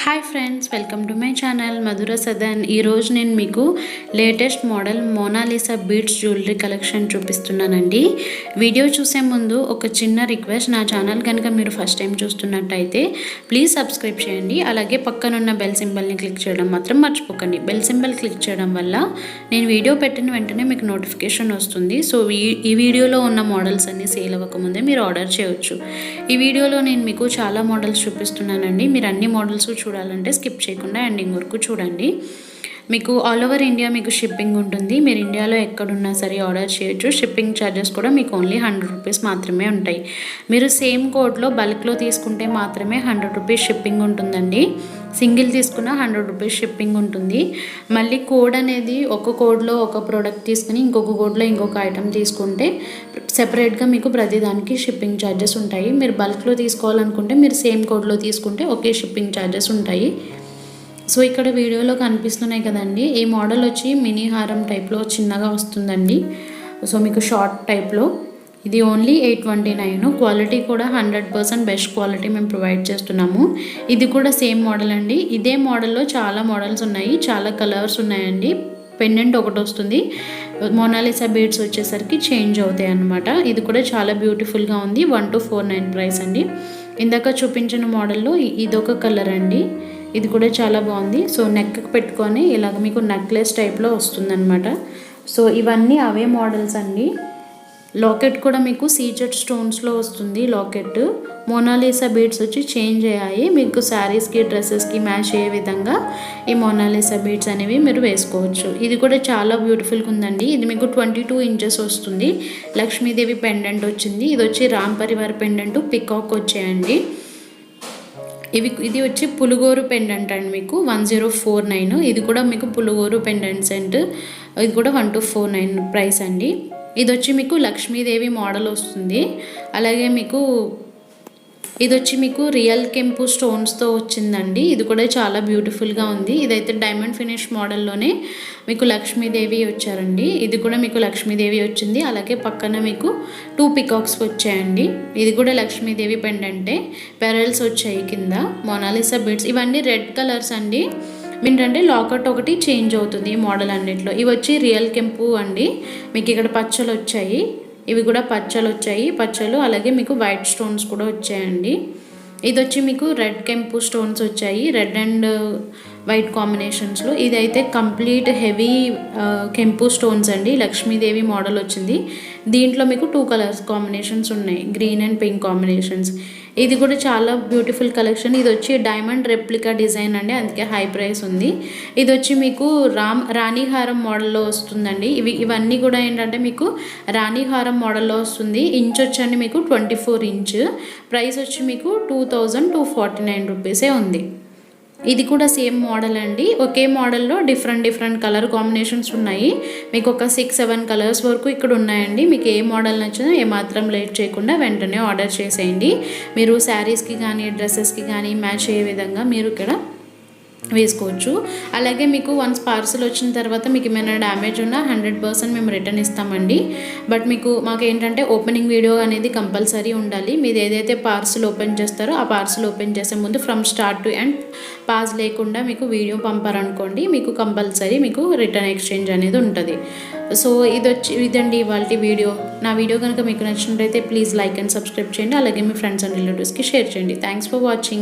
Hi friends, welcome to my channel Madhura Sadan. ఈరోజు నేను మీకు latest model Mona Lisa beads jewellery collection చూపిస్తున్నానండి. వీడియో చూసే ముందు ఒక చిన్న రిక్వెస్ట్, నా ఛానల్ కనుక మీరు ఫస్ట్ టైం చూస్తున్నట్టయితే ప్లీజ్ సబ్స్క్రైబ్ చేయండి. అలాగే పక్కనున్న బెల్ సింబల్ని క్లిక్ చేయడం మాత్రం మర్చిపోకండి. బెల్ సింబల్ క్లిక్ చేయడం వల్ల నేను వీడియో పెట్టిన వెంటనే మీకు నోటిఫికేషన్ వస్తుంది. సో ఈ వీడియోలో ఉన్న మోడల్స్ అన్నీ సేల్ అవ్వకముందే మీరు ఆర్డర్ చేయవచ్చు. ఈ వీడియోలో నేను మీకు చాలా మోడల్స్ చూపిస్తున్నానండి. మీరు అన్ని మోడల్స్ చూడాలంటే స్కిప్ చేయకుండా ఎండింగ్ వరకు చూడండి. మీకు ఆల్ ఓవర్ ఇండియా మీకు షిప్పింగ్ ఉంటుంది. మీరు ఇండియాలో ఎక్కడున్నా సరే ఆర్డర్ చేయొచ్చు. షిప్పింగ్ ఛార్జెస్ కూడా మీకు ఓన్లీ 100 రూపీస్ మాత్రమే ఉంటాయి. మీరు సేమ్ కోడ్లో బల్క్లో తీసుకుంటే మాత్రమే 100 రూపీస్ షిప్పింగ్ ఉంటుందండి. సింగిల్ తీసుకున్న 100 రూపీస్ షిప్పింగ్ ఉంటుంది. మళ్ళీ కోడ్ అనేది ఒక కోడ్లో ఒక ప్రోడక్ట్ తీసుకుని ఇంకొక కోడ్లో ఇంకొక ఐటెం తీసుకుంటే సెపరేట్గా మీకు ప్రతిదానికి షిప్పింగ్ ఛార్జెస్ ఉంటాయి. మీరు బల్క్లో తీసుకోవాలనుకుంటే మీరు సేమ్ కోడ్లో తీసుకుంటే ఒకే షిప్పింగ్ ఛార్జెస్ ఉంటాయి. సో ఇక్కడ వీడియోలో కనిపిస్తున్నాయి కదండి, ఈ మోడల్ వచ్చి మినీ హారం టైప్లో చిన్నగా వస్తుందండి. సో మీకు షార్ట్ టైప్లో ఇది ఓన్లీ 829. క్వాలిటీ కూడా 100% బెస్ట్ క్వాలిటీ మేము ప్రొవైడ్ చేస్తున్నాము. ఇది కూడా సేమ్ మోడల్ అండి. ఇదే మోడల్లో చాలా మోడల్స్ ఉన్నాయి, చాలా కలర్స్ ఉన్నాయండి. పెండెంట్ ఒకటి వస్తుంది, మోనాలిసా బీడ్స్ వచ్చేసరికి చేంజ్ అవుతాయి అన్నమాట. ఇది కూడా చాలా బ్యూటిఫుల్గా ఉంది. 1249 ప్రైస్ అండి. ఇందాక చూపించిన మోడల్లో ఇదొక కలర్ అండి, ఇది కూడా చాలా బాగుంది. సో నెక్ పెట్టుకొని ఇలాగ మీకు నెక్లెస్ టైప్లో వస్తుందన్నమాట. సో ఇవన్నీ అవే మోడల్స్ అండి. లాకెట్ కూడా మీకు సీజెడ్ స్టోన్స్లో వస్తుంది. లాకెట్ మోనాలిసా బీడ్స్ వచ్చి చేంజ్ అయ్యాయి. మీకు శారీస్కి డ్రెస్సెస్కి మ్యాచ్ అయ్యే విధంగా ఈ మోనాలిసా బీడ్స్ అనేవి మీరు వేసుకోవచ్చు. ఇది కూడా చాలా బ్యూటిఫుల్గా ఉందండి. ఇది మీకు 22 ఇంచెస్ వస్తుంది. లక్ష్మీదేవి పెండెంట్ వచ్చింది. ఇది వచ్చి రామ్ పరివార్ పెండెంట్ పికాక్ వచ్చాయండి. ఇది వచ్చి పులుగోరు పెండెంట్ అండి, మీకు 1049. ఇది కూడా మీకు పులుగోరు పెండెంట్ సెంట్, ఇది కూడా 1249 ప్రైస్ అండి. ఇది వచ్చి మీకు లక్ష్మీదేవి మోడల్ వస్తుంది. అలాగే మీకు ఇది వచ్చి మీకు రియల్ కెంపు స్టోన్స్తో వచ్చిందండి. ఇది కూడా చాలా బ్యూటిఫుల్గా ఉంది. ఇదైతే డైమండ్ ఫినిష్ మోడల్లోనే మీకు లక్ష్మీదేవి వచ్చారండి. ఇది కూడా మీకు లక్ష్మీదేవి వచ్చింది. అలాగే పక్కన మీకు 2 పికాక్స్ వచ్చాయండి. ఇది కూడా లక్ష్మీదేవి పెండెంటే. పెరల్స్ వచ్చాయి కింద. మోనాలిసా బీడ్స్ ఇవన్నీ రెడ్ కలర్స్ అండి. ఏంటంటే లాకెట్ ఒకటి చేంజ్ అవుతుంది ఈ మోడల్ అన్నిట్లో. ఇవి వచ్చి రియల్ కెంపు అండి. మీకు ఇక్కడ పచ్చలు వచ్చాయి, ఇవి కూడా పచ్చలు వచ్చాయి, పచ్చలు. అలాగే మీకు వైట్ స్టోన్స్ కూడా వచ్చాయండి. ఇది వచ్చి మీకు రెడ్ కెంపు స్టోన్స్ వచ్చాయి, రెడ్ అండ్ వైట్ కాంబినేషన్స్లో. ఇదైతే కంప్లీట్ హెవీ కెంపు స్టోన్స్ అండి. లక్ష్మీదేవి మోడల్ వచ్చింది. దీంట్లో మీకు 2 కలర్స్ కాంబినేషన్స్ ఉన్నాయి, గ్రీన్ అండ్ పింక్ కాంబినేషన్స్. ఇది కూడా చాలా బ్యూటిఫుల్ కలెక్షన్. ఇది వచ్చి డైమండ్ రెప్లికా డిజైన్ అండి, అందుకే హై ప్రైస్ ఉంది. ఇది వచ్చి మీకు రాణిహారం మోడల్లో వస్తుందండి. ఇవన్నీ కూడా ఏంటంటే మీకు రాణిహారం మోడల్లో వస్తుంది. ఇంచ్ వచ్చండి మీకు 24 ఇంచ్. ప్రైస్ వచ్చి మీకు 2249 రూపీసే ఉంది. ఇది కూడా సేమ్ మోడల్ అండి. ఒకే మోడల్లో డిఫరెంట్ కలర్ కాంబినేషన్స్ ఉన్నాయి. మీకు ఒక 6-7 కలర్స్ వరకు ఇక్కడ ఉన్నాయండి. మీకు ఏ మోడల్ నచ్చినా ఏమాత్రం లేట్ చేయకుండా వెంటనే ఆర్డర్ చేసేయండి. మీరు శారీస్కి కానీ డ్రెస్సెస్కి కానీ మ్యాచ్ అయ్యే విధంగా మీరు ఇక్కడ వేసుకోవచ్చు. అలాగే మీకు వన్స్ పార్సల్ వచ్చిన తర్వాత మీకు ఏమైనా డ్యామేజ్ ఉన్నా 100% మేము రిటర్న్ ఇస్తామండి. బట్ మాకు ఏంటంటే ఓపెనింగ్ వీడియో అనేది కంపల్సరీ ఉండాలి. మీరు ఏదైతే పార్సల్ ఓపెన్ చేస్తారో ఆ పార్సల్ ఓపెన్ చేసే ముందు from start to end pause లేకుండా మీకు వీడియో పంపారనుకోండి, మీకు కంపల్సరీ మీకు రిటర్న్ ఎక్స్చేంజ్ అనేది ఉంటుంది. సో ఇదండి ఇవాళ వీడియో. నా వీడియో కనుక మీకు నచ్చినట్లయితే ప్లీజ్ లైక్ అండ్ సబ్స్క్రైబ్ చేయండి. అలాగే మీ ఫ్రెండ్స్ అండ్ రిలేటివ్స్కి షేర్ చేయండి. Thanks for watching.